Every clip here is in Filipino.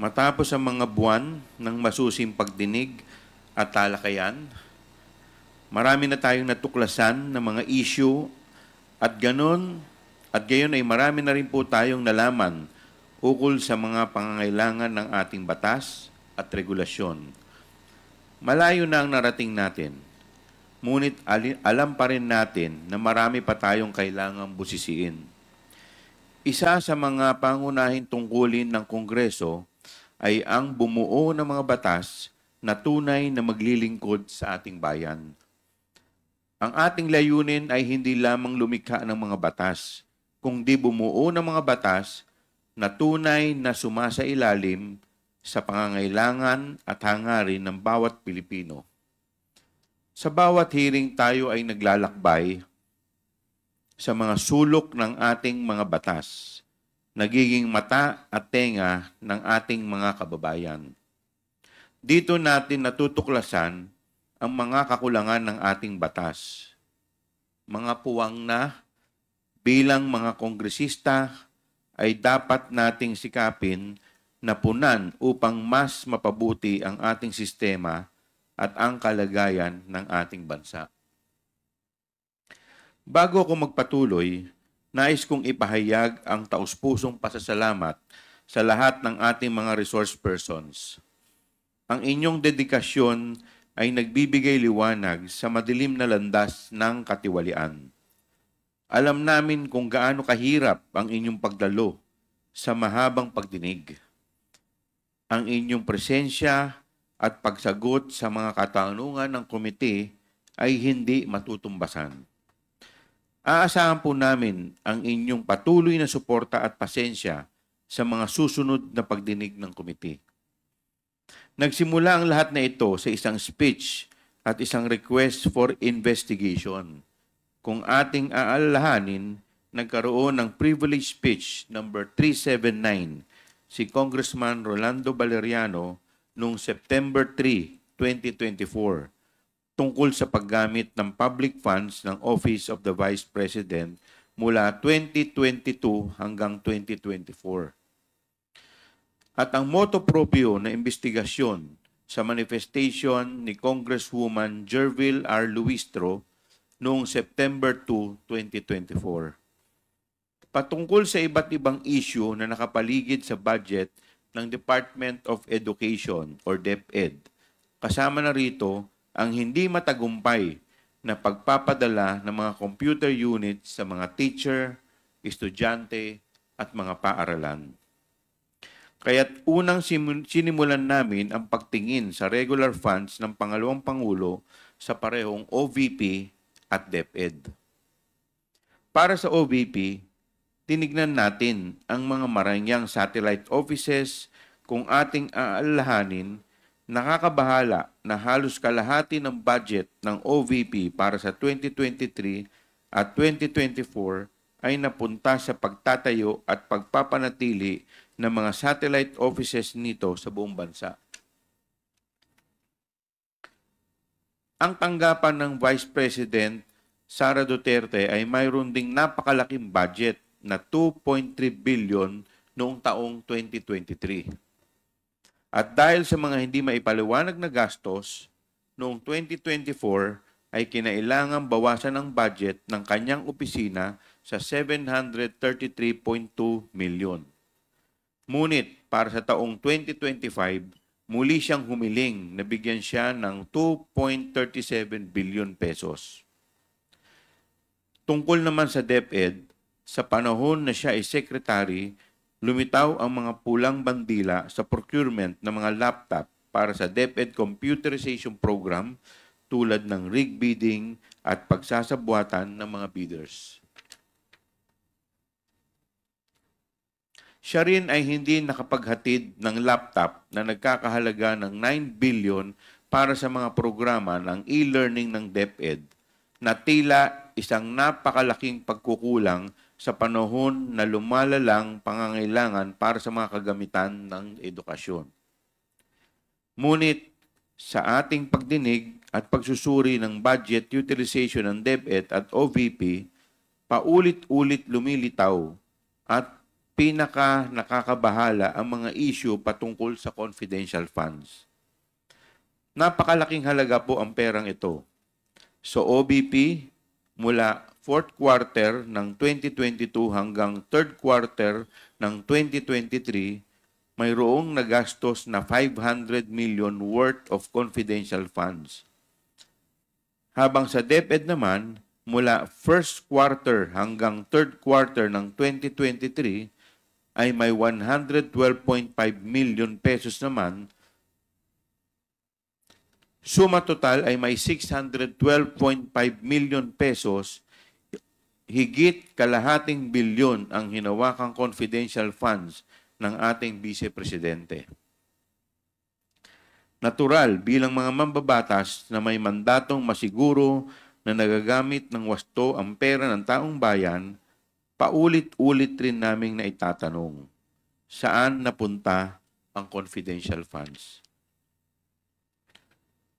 Matapos ang mga buwan ng masusing pagdinig at talakayan, marami na tayong natuklasan ng mga issue at gayon ay marami na rin po tayong nalaman ukol sa mga pangangailangan ng ating batas at regulasyon. Malayo na ang narating natin, ngunit alam pa rin natin na marami pa tayong kailangang busisiin. Isa sa mga pangunahing tungkulin ng Kongreso ay ang bumuo ng mga batas na tunay na maglilingkod sa ating bayan. Ang ating layunin ay hindi lamang lumikha ng mga batas, kundi bumuo ng mga batas na tunay na sumasailalim sa pangangailangan at hangarin ng bawat Pilipino. Sa bawat hearing tayo ay naglalakbay sa mga sulok ng ating mga batas, nagiging mata at tenga ng ating mga kababayan. Dito natin natutuklasan ang mga kakulangan ng ating batas. Mga puwang na bilang mga kongresista ay dapat nating sikapin na punan upang mas mapabuti ang ating sistema at ang kalagayan ng ating bansa. Bago ako magpatuloy, nais kong ipahayag ang taus-pusong pasasalamat sa lahat ng ating mga resource persons. Ang inyong dedikasyon ay nagbibigay liwanag sa madilim na landas ng katiwalian. Alam namin kung gaano kahirap ang inyong pagdalo sa mahabang pagdinig. Ang inyong presensya at pagsagot sa mga katanungan ng komite ay hindi matutumbasan. Aasahan po namin ang inyong patuloy na suporta at pasensya sa mga susunod na pagdinig ng komite. Nagsimula ang lahat na ito sa isang speech at isang request for investigation. Kung ating aalalahanin, nagkaroon ng privilege speech number 379 si Congressman Rolando Valeriano noong September 3, 2024 tungkol sa paggamit ng public funds ng Office of the Vice President mula 2022 hanggang 2024. At ang moto proprio na investigasyon sa manifestation ni Congresswoman Jervil R. Luistro noong September 2, 2024. Patungkol sa iba't ibang issue na nakapaligid sa budget ng Department of Education or DepEd. Kasama na rito ang hindi matagumpay na pagpapadala ng mga computer units sa mga teacher, estudyante at mga paaralan. Kaya't unang sinimulan namin ang pagtingin sa regular funds ng pangalawang Pangulo sa parehong OVP at DepEd. Para sa OVP, tinignan natin ang mga marangyang satellite offices kung ating aalalahanin, nakakabahala na halos kalahati ng budget ng OVP para sa 2023 at 2024 ay napunta sa pagtatayo at pagpapanatili ng mga satellite offices nito sa buong bansa. Ang tanggapan ng Vice President Sara Duterte ay mayroon ding napakalaking budget na 2.3 billion noong taong 2023. At dahil sa mga hindi maipaliwanag na gastos, noong 2024 ay kinailangang bawasan ang budget ng kanyang opisina sa 733.2 million. Ngunit para sa taong 2025, muli siyang humiling na bigyan siya ng 2.37 billion pesos. Tungkol naman sa DepEd, sa panahon na siya ay secretary, lumitaw ang mga pulang bandila sa procurement ng mga laptop para sa DepEd computerization program tulad ng rig bidding at pagsasabuatan ng mga bidders. Siya rin ay hindi nakapaghatid ng laptop na nagkakahalaga ng 9 billion para sa mga programa ng e-learning ng DepEd na tila isang napakalaking pagkukulang sa panahon na lumalalang pangangailangan para sa mga kagamitan ng edukasyon. Ngunit sa ating pagdinig at pagsusuri ng budget utilization ng DepEd at OVP, paulit-ulit lumilitaw at pinaka nakakabahala ang mga issue patungkol sa confidential funds. Napakalaking halaga po ang perang ito. So OBP, mula 4th quarter ng 2022 hanggang 3rd quarter ng 2023, mayroong nagastos na 500 million worth of confidential funds. Habang sa DepEd naman, mula 1st quarter hanggang 3rd quarter ng 2023, ay may 112.5 million pesos naman. Suma total ay may 612.5 million pesos, higit kalahating bilyon ang hinawakang confidential funds ng ating Vice Presidente. Natural bilang mga mambabatas na may mandatong masiguro na nagagamit ng wasto ang pera ng taong bayan, paulit-ulit rin naming naitatanong, saan napunta ang confidential funds?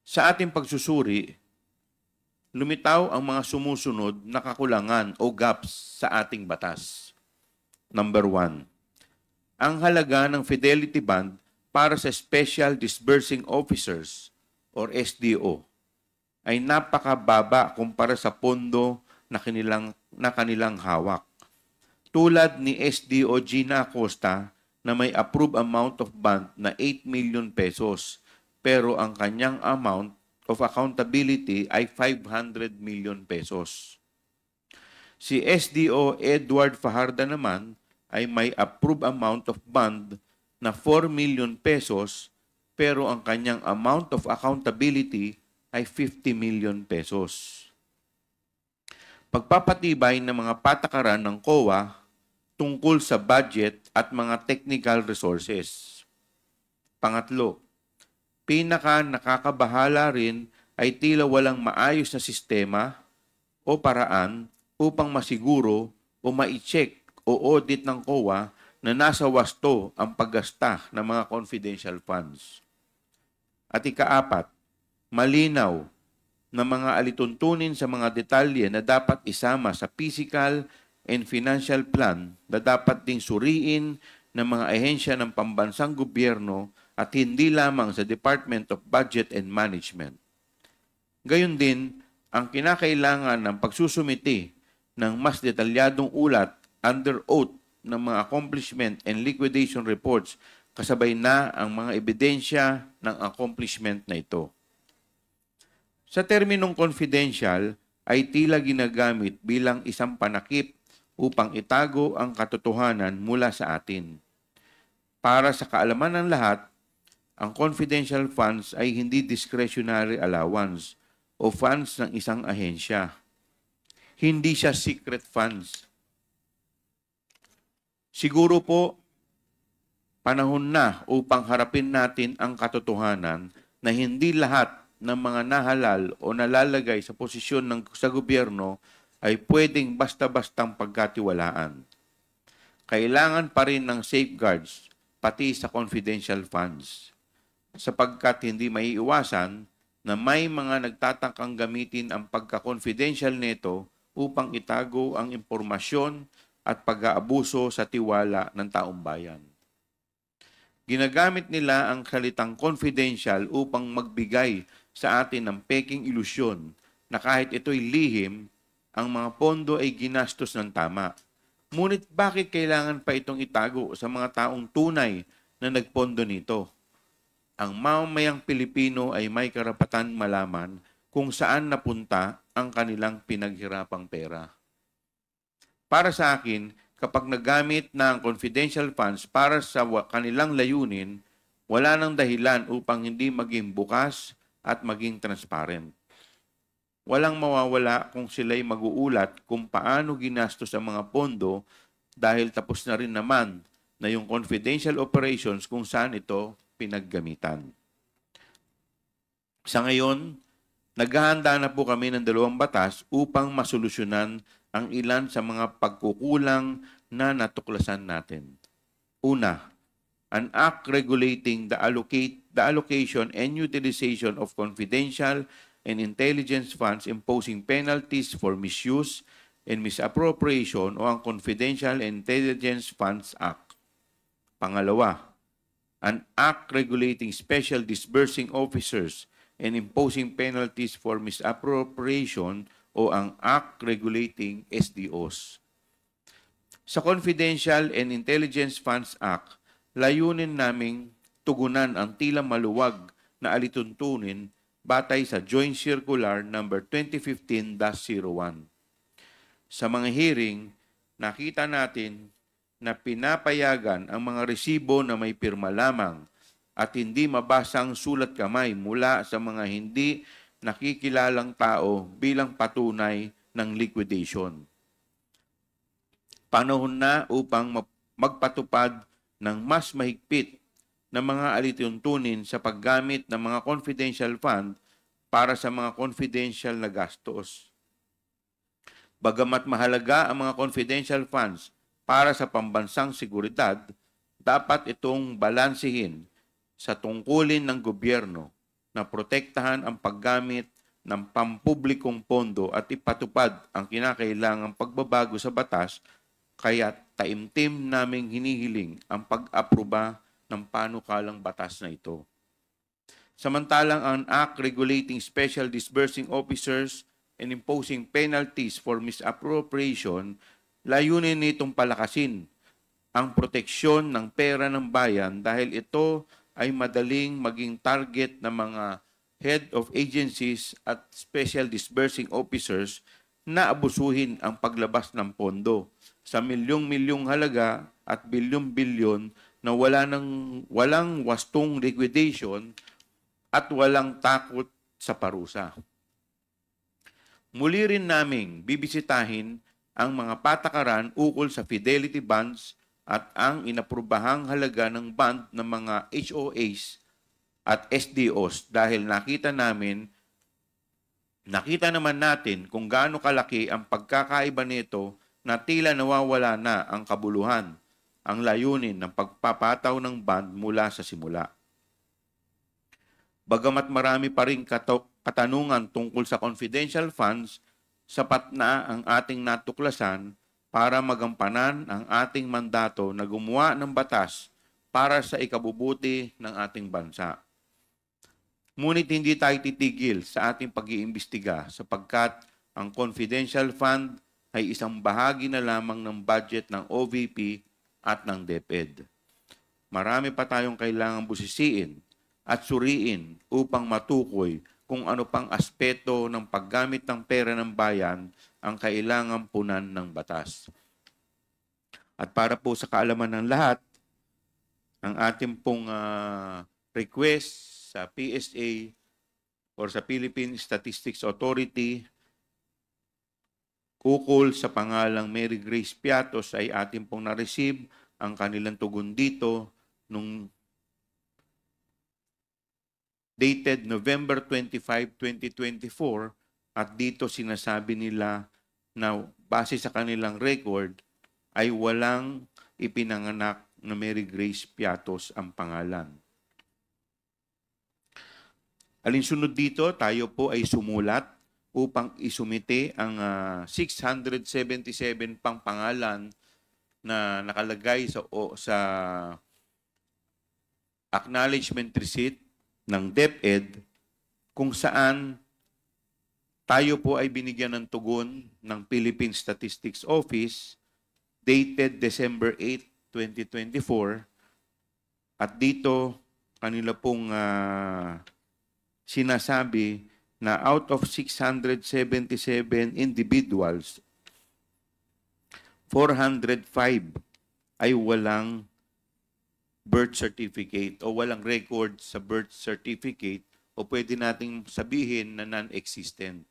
Sa ating pagsusuri, lumitaw ang mga sumusunod na kakulangan o gaps sa ating batas. Number 1, ang halaga ng Fidelity Bond para sa Special Disbursing Officers or SDO ay napakababa kumpara sa pondo na kanilang hawak. Tulad ni SDO Gina Acosta na may approved amount of bond na 8 million pesos, pero ang kanyang amount of accountability ay 500 million pesos. Si SDO Edward Fajarda naman ay may approved amount of bond na 4 million pesos, pero ang kanyang amount of accountability ay 50 million pesos. Pagpapatibay ng mga patakaran ng COA tungkol sa budget at mga technical resources. Pangatlo, pinaka nakakabahala rin ay tila walang maayos na sistema o paraan upang masiguro o ma-check o audit ng COA na nasa wasto ang paggasta ng mga confidential funds. At ikaapat, malinaw na mga alituntunin sa mga detalye na dapat isama sa physical and financial plan na dapat ding suriin ng mga ahensya ng pambansang gobyerno at hindi lamang sa Department of Budget and Management. Gayon din, ang kinakailangan ng pagsusumiti ng mas detalyadong ulat under oath ng mga accomplishment and liquidation reports kasabay na ang mga ebidensya ng accomplishment na ito. Sa terminong confidential ay tila ginagamit bilang isang panakip upang itago ang katotohanan mula sa atin. Para sa kaalaman ng lahat, ang confidential funds ay hindi discretionary allowance o funds ng isang ahensya. Hindi siya secret funds. Siguro po, panahon na upang harapin natin ang katotohanan na hindi lahat ng mga nahalal o nalalagay sa posisyon sa gobyerno ay pwedeng basta-bastang pagkatiwalaan. Kailangan pa rin ng safeguards pati sa confidential funds, sapagkat hindi maiiwasan na may mga nagtatangkang gamitin ang pagka-confidential nito upang itago ang impormasyon at pag-aabuso sa tiwala ng taong bayan. Ginagamit nila ang salitang confidential upang magbigay sa atin ng peking ilusyon na kahit ito'y lihim, ang mga pondo ay ginastos ng tama. Ngunit bakit kailangan pa itong itago sa mga taong tunay na nagpondo nito? Ang mamamayang Pilipino ay may karapatan malaman kung saan napunta ang kanilang pinaghirapang pera. Para sa akin, kapag nagamit na ang confidential funds para sa kanilang layunin, wala nang dahilan upang hindi maging bukas at maging transparent. Walang mawawala kung sila'y mag-uulat kung paano ginastos ang mga pondo dahil tapos na rin naman na yung confidential operations kung saan ito pinaggamitan. Sa ngayon, naghahanda na po kami ng 2 batas upang masolusyonan ang ilan sa mga pagkukulang na natuklasan natin. Una, an act regulating the allocation and utilization of confidential and intelligence funds imposing penalties for misuse, and Misappropriation o ang Confidential Intelligence Funds Act. Pangalawa, an act regulating special disbursing officers and imposing penalties for misappropriation o ang act regulating SDOs. Sa Confidential and Intelligence Funds Act, layunin naming tugunan ang tila maluwag na alituntunin batay sa Joint Circular number 2015-01. Sa mga hearing, nakita natin na pinapayagan ang mga resibo na may pirma lamang at hindi mabasang sulat kamay mula sa mga hindi nakikilalang tao bilang patunay ng liquidation. Panahon na upang magpatupad ng mas mahigpit na mga alituntunin sa paggamit ng mga confidential fund para sa mga confidential na gastos. Bagamat mahalaga ang mga confidential funds para sa pambansang seguridad, dapat itong balansehin sa tungkulin ng gobyerno na protektahan ang paggamit ng pampublikong pondo at ipatupad ang kinakailangang pagbabago sa batas, kaya taimtim naming hinihiling ang pag-aproba ng panukalang batas na ito. Samantalang ang Act Regulating Special Disbursing Officers and Imposing Penalties for Misappropriation, layunin nitong palakasin ang proteksyon ng pera ng bayan dahil ito ay madaling maging target ng mga head of agencies at special disbursing officers na abusuhin ang paglabas ng pondo sa milyong-milyong halaga at bilyon-bilyon na walang wastong liquidation at walang takot sa parusa. Muli rin naming bibisitahin ang mga patakaran ukol sa fidelity bonds at ang inaprubahang halaga ng bond ng mga HOAs at SDOs dahil nakita naman natin kung gaano kalaki ang pagkakaiba nito na tila nawawala na ang kabuluhan, ang layunin ng pagpapataw ng bond mula sa simula. Bagamat marami pa rin katanungan tungkol sa confidential funds, sapat na ang ating natuklasan para magampanan ang ating mandato na gumawa ng batas para sa ikabubuti ng ating bansa. Ngunit hindi tayo titigil sa ating pag-iimbestiga sapagkat ang confidential fund ay isang bahagi na lamang ng budget ng OVP at ng DepEd. Marami pa tayong kailangang busisiin at suriin upang matukoy kung ano pang aspeto ng paggamit ng pera ng bayan ang kailangang punan ng batas. At para po sa kaalaman ng lahat, ang ating pong request sa PSA or sa Philippine Statistics Authority ukol sa pangalang Mary Grace Piatos ay ating pong na-receive ang kanilang tugon dito nung dated November 25, 2024 at dito sinasabi nila na base sa kanilang record ay walang ipinanganak na Mary Grace Piatos ang pangalan. Alinsunod dito, tayo po ay sumulat upang isumite ang 677 pang pangalan na nakalagay sa acknowledgement receipt ng DepEd kung saan tayo po ay binigyan ng tugon ng Philippine Statistics Office dated December 8, 2024 at dito kanila pong sinasabi na out of 677 individuals, 405 ay walang birth certificate o walang record sa birth certificate o pwede nating sabihin na non-existent.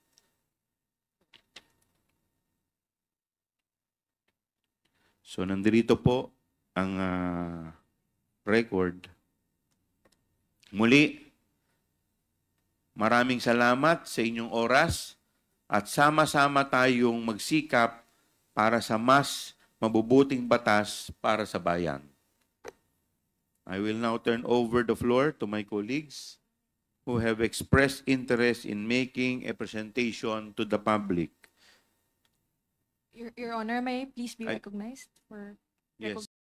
So, nandito po ang record. Muli, maraming salamat sa inyong oras at sama-sama tayong magsikap para sa mas mabubuting batas para sa bayan. I will now turn over the floor to my colleagues who have expressed interest in making a presentation to the public. Your Honor, may I please be I- recognized for Yes.